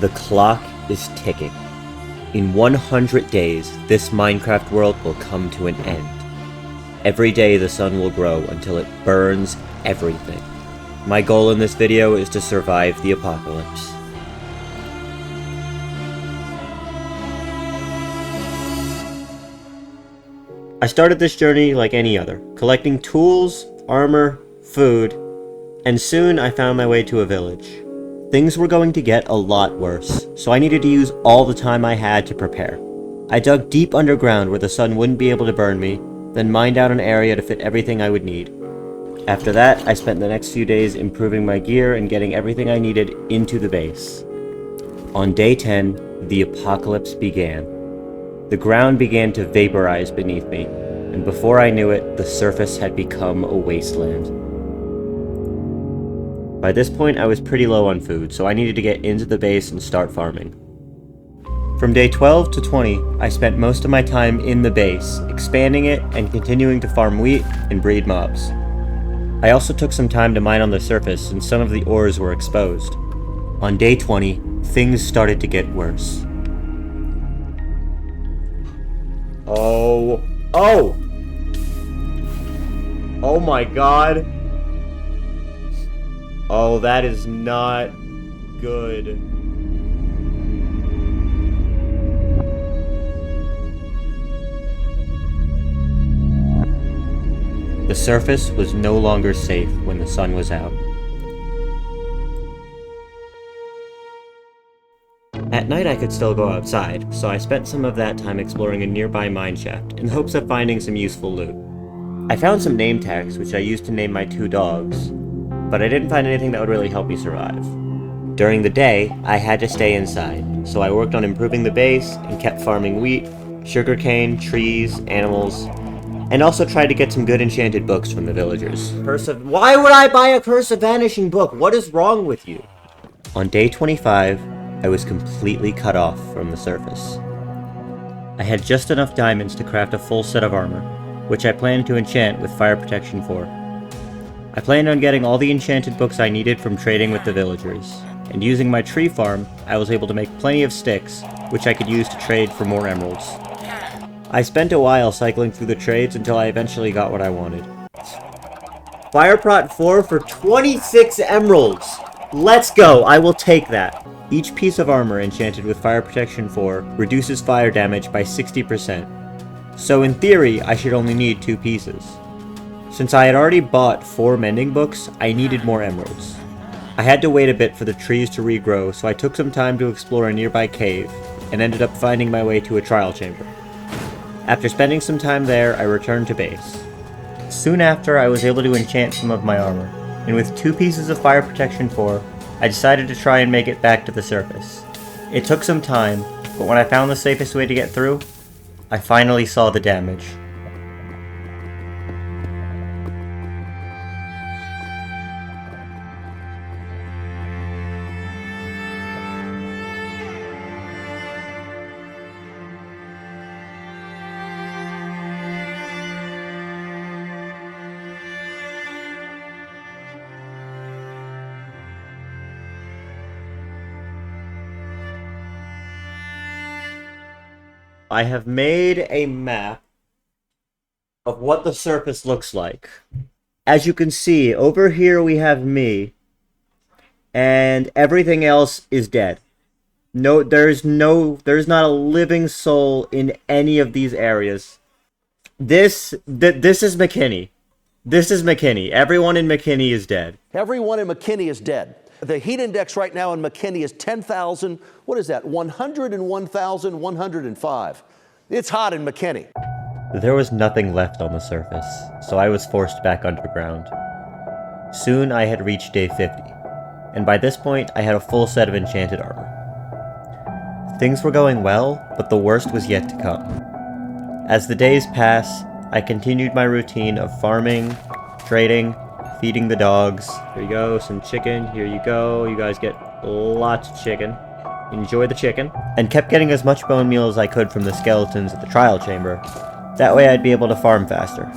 The clock is ticking. In 100 days, this Minecraft world will come to an end. Every day the sun will grow until it burns everything. My goal in this video is to survive the apocalypse. I started this journey like any other, collecting tools, armor, food, and soon I found my way to a village. Things were going to get a lot worse, so I needed to use all the time I had to prepare. I dug deep underground where the sun wouldn't be able to burn me, then mined out an area to fit everything I would need. After that, I spent the next few days improving my gear and getting everything I needed into the base. On day 10, the apocalypse began. The ground began to vaporize beneath me, and before I knew it, the surface had become a wasteland. By this point, I was pretty low on food, so I needed to get into the base and start farming. From day 12 to 20, I spent most of my time in the base, expanding it and continuing to farm wheat and breed mobs. I also took some time to mine on the surface, and some of the ores were exposed. On day 20, things started to get worse. Oh my god! Oh, that is not good. The surface was no longer safe when the sun was out. At night I could still go outside, so I spent some of that time exploring a nearby mineshaft in hopes of finding some useful loot. I found some name tags which I used to name my 2 dogs, but I didn't find anything that would really help me survive. During the day, I had to stay inside, so I worked on improving the base and kept farming wheat, sugarcane, trees, animals, and also tried to get some good enchanted books from the villagers. Why would I buy a Curse of Vanishing book? What is wrong with you? On day 25, I was completely cut off from the surface. I had just enough diamonds to craft a full set of armor, which I planned to enchant with Fire Protection 4. I planned on getting all the enchanted books I needed from trading with the villagers, and using my tree farm, I was able to make plenty of sticks, which I could use to trade for more emeralds. I spent a while cycling through the trades until I eventually got what I wanted. Fire Prot 4 for 26 emeralds! Let's go! I will take that! Each piece of armor enchanted with Fire Protection 4 reduces fire damage by 60%, so in theory I should only need 2 pieces. Since I had already bought 4 mending books, I needed more emeralds. I had to wait a bit for the trees to regrow, so I took some time to explore a nearby cave, and ended up finding my way to a trial chamber. After spending some time there, I returned to base. Soon after, I was able to enchant some of my armor, and with 2 pieces of Fire Protection 4, I decided to try and make it back to the surface. It took some time, but when I found the safest way to get through, I finally saw the damage. I have made a map of what the surface looks like. As you can see, over here we have me, and everything else is dead. There's not a living soul in any of these areas. This is McKinney. This is McKinney. Everyone in McKinney is dead. Everyone in McKinney is dead. The heat index right now in McKinney is 10,000, what is that, 101,105. It's hot in McKinney. There was nothing left on the surface, so I was forced back underground. Soon I had reached day 50, and by this point I had a full set of enchanted armor. Things were going well, but the worst was yet to come. As the days passed, I continued my routine of farming, trading, feeding the dogs. Here you go, some chicken. Here you go. You guys get lots of chicken. Enjoy the chicken. And kept getting as much bone meal as I could from the skeletons at the trial chamber. That way I'd be able to farm faster.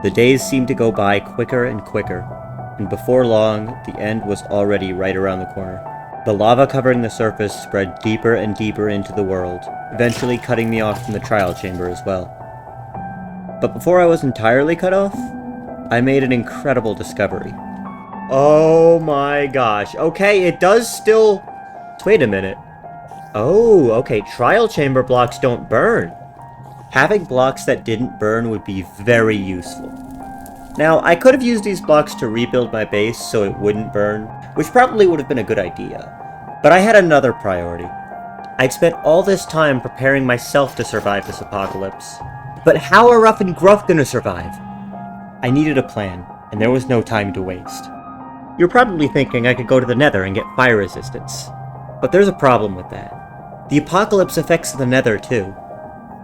The days seemed to go by quicker and quicker, and before long, the end was already right around the corner. The lava covering the surface spread deeper and deeper into the world, eventually cutting me off from the trial chamber as well. But before I was entirely cut off, I made an incredible discovery. Oh my gosh. Okay, it does still... Wait a minute. Oh, okay, trial chamber blocks don't burn. Having blocks that didn't burn would be very useful. Now, I could have used these blocks to rebuild my base so it wouldn't burn, which probably would have been a good idea. But I had another priority. I'd spent all this time preparing myself to survive this apocalypse. But how are Ruff and Gruff gonna survive? I needed a plan, and there was no time to waste. You're probably thinking I could go to the Nether and get fire resistance. But there's a problem with that. The apocalypse affects the Nether too.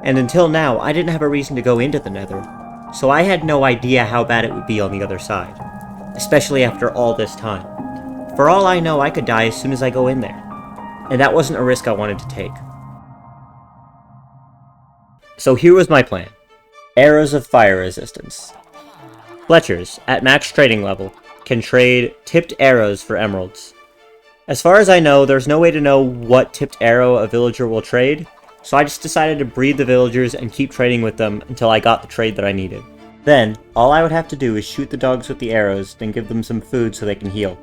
And until now, I didn't have a reason to go into the Nether, so I had no idea how bad it would be on the other side. Especially after all this time. For all I know, I could die as soon as I go in there. And that wasn't a risk I wanted to take. So here was my plan. Arrows of fire resistance. Fletchers, at max trading level, can trade tipped arrows for emeralds. As far as I know, there's no way to know what tipped arrow a villager will trade, so I just decided to breed the villagers and keep trading with them until I got the trade that I needed. Then, all I would have to do is shoot the dogs with the arrows, then give them some food so they can heal.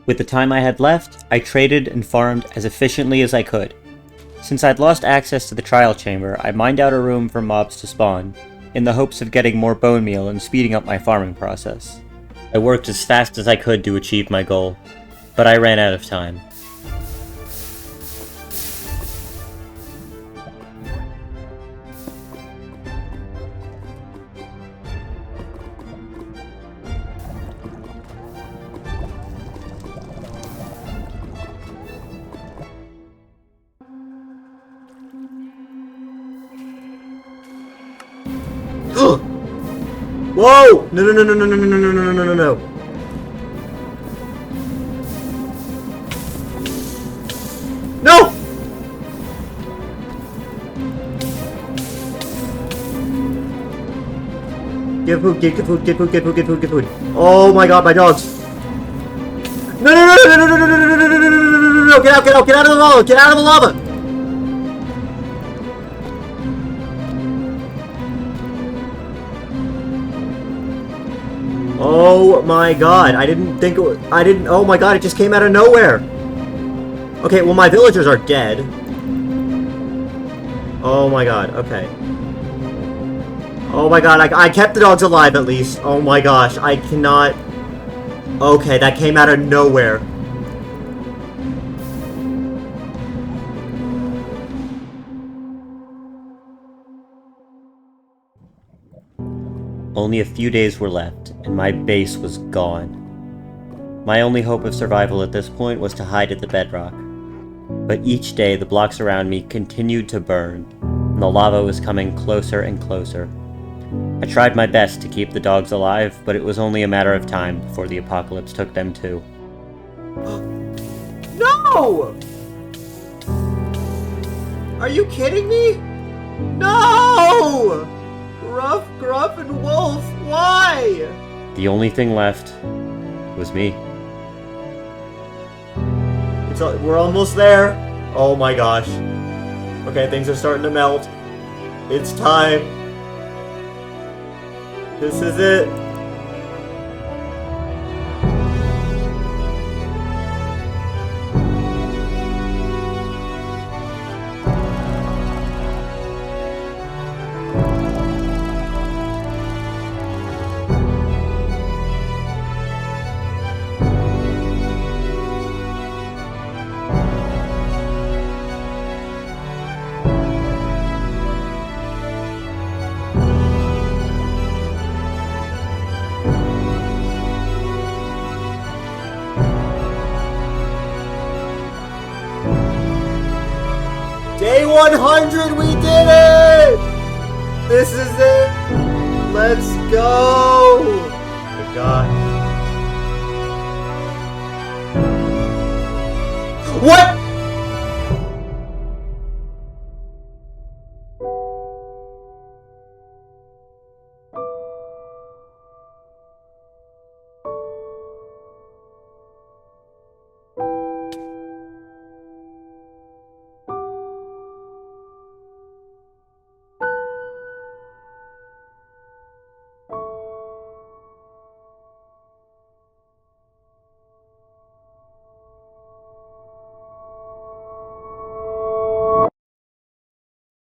With the time I had left, I traded and farmed as efficiently as I could. Since I'd lost access to the trial chamber, I mined out a room for mobs to spawn, in the hopes of getting more bone meal and speeding up my farming process. I worked as fast as I could to achieve my goal, but I ran out of time. Whoa! No, no, no, no, no, no, no, no, no, no, no, no. No! Get food, get food, get food, get food, get food, get food. Oh my god, my dogs. No, no, no, no, no, no, no, no, no, no, no, no, no, no, no, get out, get out, get out of the lava, get out of the lava! Oh my god, I didn't think it was, oh my god, it just came out of nowhere. Okay, well my villagers are dead. Oh my god, okay. Oh my god, I kept the dogs alive at least. Oh my gosh, I cannot... Okay, that came out of nowhere. Only a few days were left, and my base was gone. My only hope of survival at this point was to hide at the bedrock. But each day, the blocks around me continued to burn, and the lava was coming closer and closer. I tried my best to keep the dogs alive, but it was only a matter of time before the apocalypse took them too. No! Are you kidding me? No! Ruff, Gruff, and Wolf, why? The only thing left was me. We're almost there. Oh my gosh. Okay, things are starting to melt. It's time. This is it. Day 100, we did it! This is it! Let's go! Oh my gosh. What?